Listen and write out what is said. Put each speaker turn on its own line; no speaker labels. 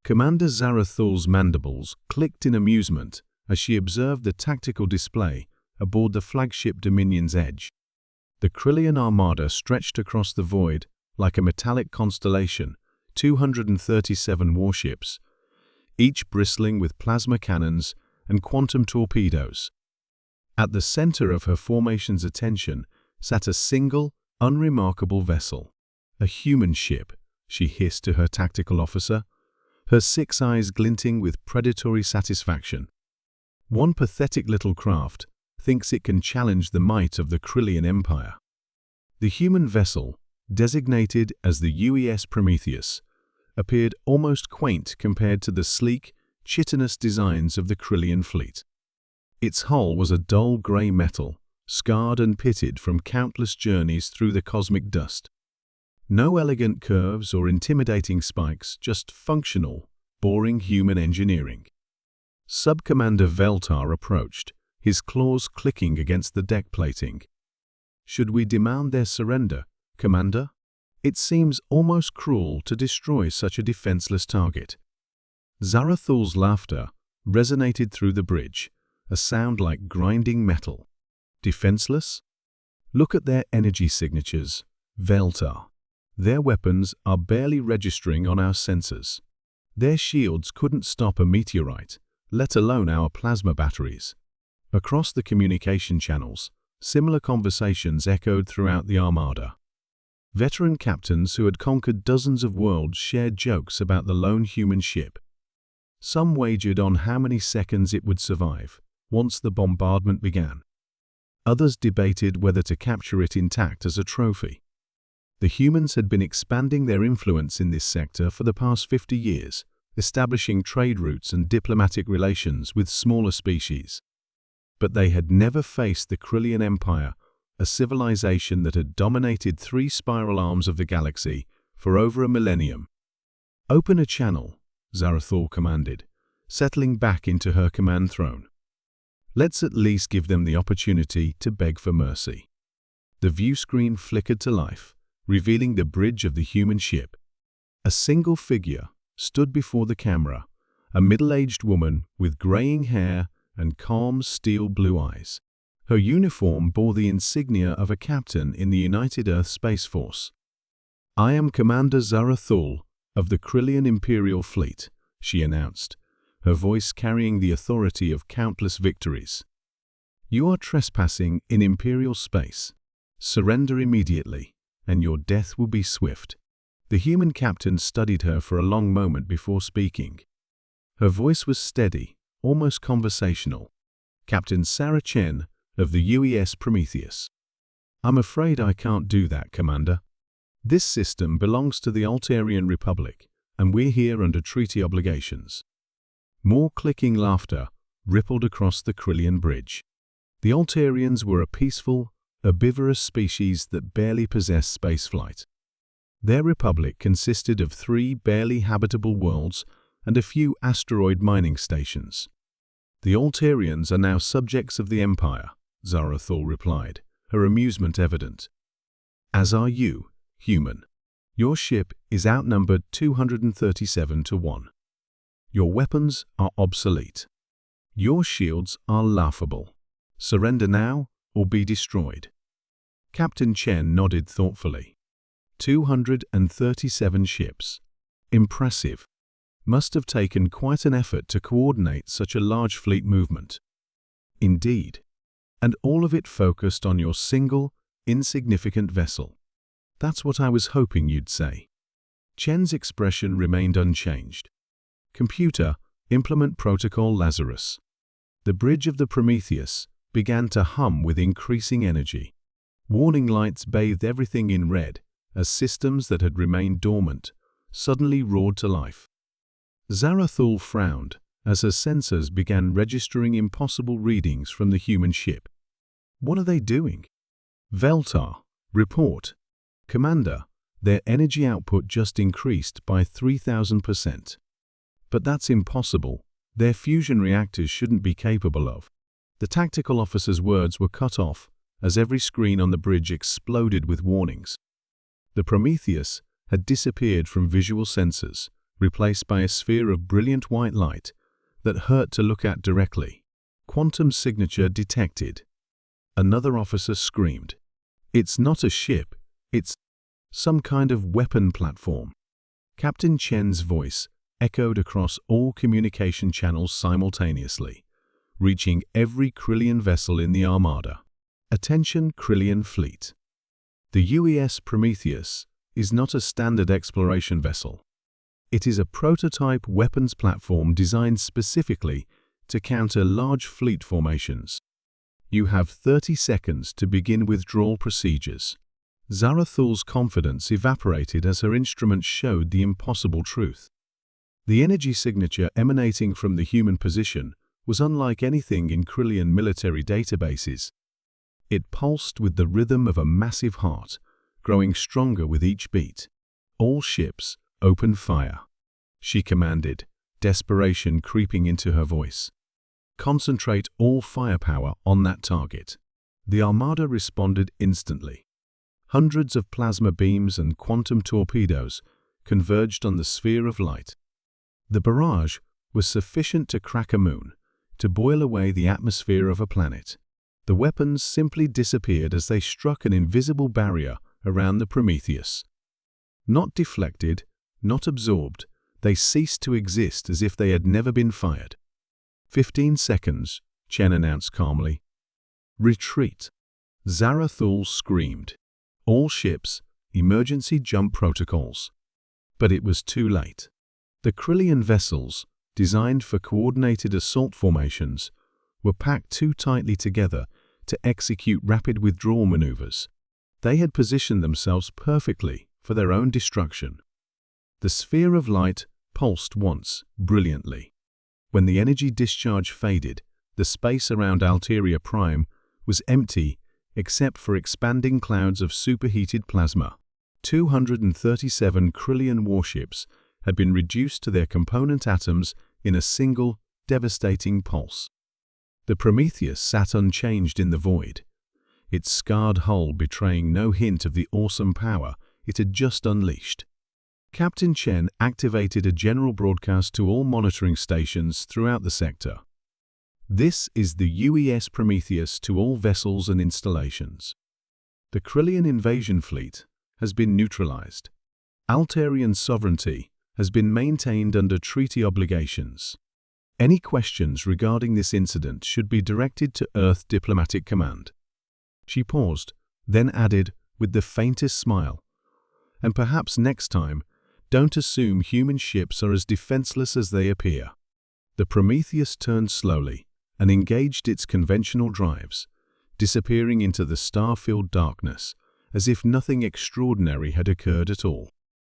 Commander Zarathul's mandibles clicked in amusement as she observed the tactical display aboard the flagship Dominion's Edge. The Krillian armada stretched across the void like a metallic constellation, 237 warships, each bristling with plasma cannons and quantum torpedoes. At the center of her formation's attention sat a single, unremarkable vessel. A human ship, she hissed to her tactical officer, her 6 eyes glinting with predatory satisfaction. One pathetic little craft thinks it can challenge the might of the Krillian Empire. The human vessel, designated as the UES Prometheus, appeared almost quaint compared to the sleek, chitinous designs of the Krillian fleet. Its hull was a dull grey metal, scarred and pitted from countless journeys through the cosmic dust. No elegant curves or intimidating spikes, just functional, boring human engineering. Sub-Commander Veltar approached, his claws clicking against the deck plating. "Should we demand their surrender, Commander? It seems almost cruel to destroy such a defenseless target." Zarathul's laughter resonated through the bridge, a sound like grinding metal. "Defenseless? Look at their energy signatures, Veltar. Their weapons are barely registering on our sensors. Their shields couldn't stop a meteorite, let alone our plasma batteries." Across the communication channels, similar conversations echoed throughout the armada. Veteran captains who had conquered dozens of worlds shared jokes about the lone human ship. Some wagered on how many seconds it would survive once the bombardment began. Others debated whether to capture it intact as a trophy. The humans had been expanding their influence in this sector for the past 50 years, establishing trade routes and diplomatic relations with smaller species. But they had never faced the Krillian Empire, a civilization that had dominated 3 spiral arms of the galaxy for over a millennium. "Open a channel," Zarathul commanded, settling back into her command throne. "Let's at least give them the opportunity to beg for mercy." The view screen flickered to life, revealing the bridge of the human ship. A single figure stood before the camera, a middle-aged woman with graying hair and calm steel blue eyes. Her uniform bore the insignia of a captain in the United Earth Space Force. "I am Commander Zarathul of the Krillian Imperial Fleet," she announced, her voice carrying the authority of countless victories. "You are trespassing in Imperial space. Surrender immediately, and your death will be swift." The human captain studied her for a long moment before speaking. Her voice was steady, almost conversational. "Captain Sarah Chen of the UES Prometheus." "I'm afraid I can't do that, Commander. This system belongs to the Altarian Republic, and we're here under treaty obligations." More clicking laughter rippled across the Krillian bridge. The Altarians were a peaceful, herbivorous species that barely possessed spaceflight. Their republic consisted of 3 barely habitable worlds and a few asteroid mining stations. "The Altarians are now subjects of the Empire," Zarathul replied, her amusement evident. "As are you, human. Your ship is outnumbered 237 to 1. Your weapons are obsolete. Your shields are laughable. Surrender now or be destroyed." Captain Chen nodded thoughtfully. 237 ships. Impressive. Must have taken quite an effort to coordinate such a large fleet movement. "Indeed. And all of it focused on your single, insignificant vessel. That's what I was hoping you'd say." Chen's expression remained unchanged. "Computer, implement protocol Lazarus." The bridge of the Prometheus began to hum with increasing energy. Warning lights bathed everything in red as systems that had remained dormant suddenly roared to life. Zarathul frowned as her sensors began registering impossible readings from the human ship. "What are they doing?" "Veltar, report. Commander, their energy output just increased by 3,000%. But that's impossible. Their fusion reactors shouldn't be capable of." The tactical officer's words were cut off as every screen on the bridge exploded with warnings. The Prometheus had disappeared from visual sensors, replaced by a sphere of brilliant white light that hurt to look at directly. Quantum signature detected. Another officer screamed. "It's not a ship, it's some kind of weapon platform." Captain Chen's voice echoed across all communication channels simultaneously, reaching every Krillian vessel in the Armada. "Attention, Krillian fleet. The UES Prometheus is not a standard exploration vessel. It is a prototype weapons platform designed specifically to counter large fleet formations. You have 30 seconds to begin withdrawal procedures." Zarathul's confidence evaporated as her instruments showed the impossible truth. The energy signature emanating from the human position was unlike anything in Krillian military databases. It pulsed with the rhythm of a massive heart, growing stronger with each beat. "All ships, open fire," she commanded, desperation creeping into her voice. "Concentrate all firepower on that target." The Armada responded instantly. Hundreds of plasma beams and quantum torpedoes converged on the sphere of light. The barrage was sufficient to crack a moon, to boil away the atmosphere of a planet. The weapons simply disappeared as they struck an invisible barrier around the Prometheus. Not deflected, not absorbed, they ceased to exist as if they had never been fired. 15 seconds, Chen announced calmly. "Retreat." Zarathul screamed. "All ships, emergency jump protocols." But it was too late. The Krillian vessels, designed for coordinated assault formations, were packed too tightly together to execute rapid withdrawal maneuvers. They had positioned themselves perfectly for their own destruction. The sphere of light pulsed once, brilliantly. When the energy discharge faded, the space around Alteria Prime was empty except for expanding clouds of superheated plasma. 237 Krillian warships had been reduced to their component atoms in a single, devastating pulse. The Prometheus sat unchanged in the void, its scarred hull betraying no hint of the awesome power it had just unleashed. Captain Chen activated a general broadcast to all monitoring stations throughout the sector. "This is the UES Prometheus to all vessels and installations. The Krillian invasion fleet has been neutralized. Alterian sovereignty has been maintained under treaty obligations. Any questions regarding this incident should be directed to Earth Diplomatic Command." She paused, then added with the faintest smile, "And perhaps next time, don't assume human ships are as defenseless as they appear." The Prometheus turned slowly and engaged its conventional drives, disappearing into the star-filled darkness as if nothing extraordinary had occurred at all.